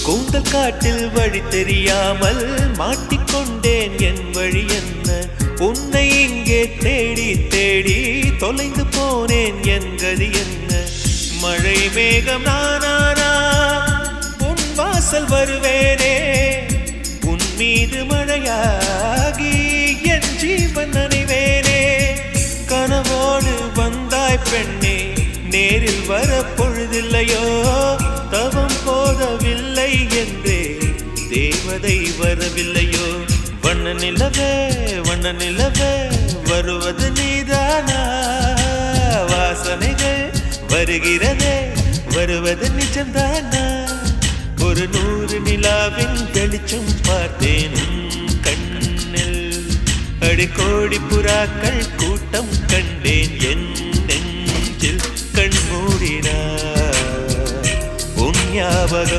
கூந்தல் காட்டில் வழி தெரியாமல் மாட்டிக்கொண்டேன். என் வழி என்ன? உன்னை இங்கே தேடி தேடி தொலைந்து போனேன். என் கதி என்ன? மழை மேகம் நானானா உன் வாசல் வருவேனே. உன் மீது மழையாகி என் ஜீவன் நனைவேனே. கனவோடு வந்தாய் பெண்ணே, நேரில் வர பொழுதில்லையோ. தவம் போதவில்லை என்றே தேவதை வரவில்லையோ. வண்ண நிலவே வண்ண நிலவே வருவது நீதானா? வாசனைகள் வருகிறதே வருவது நிஜம்தானா? ஒரு 100 நிலாவின் வெளிச்சம் பார்த்தேன் கண்ணில். அடிக்கோடி புறாக்கள் கூட்டம் கண்டேன் என் நெஞ்சில். கண் மூடினார் உன் ஞாபகம்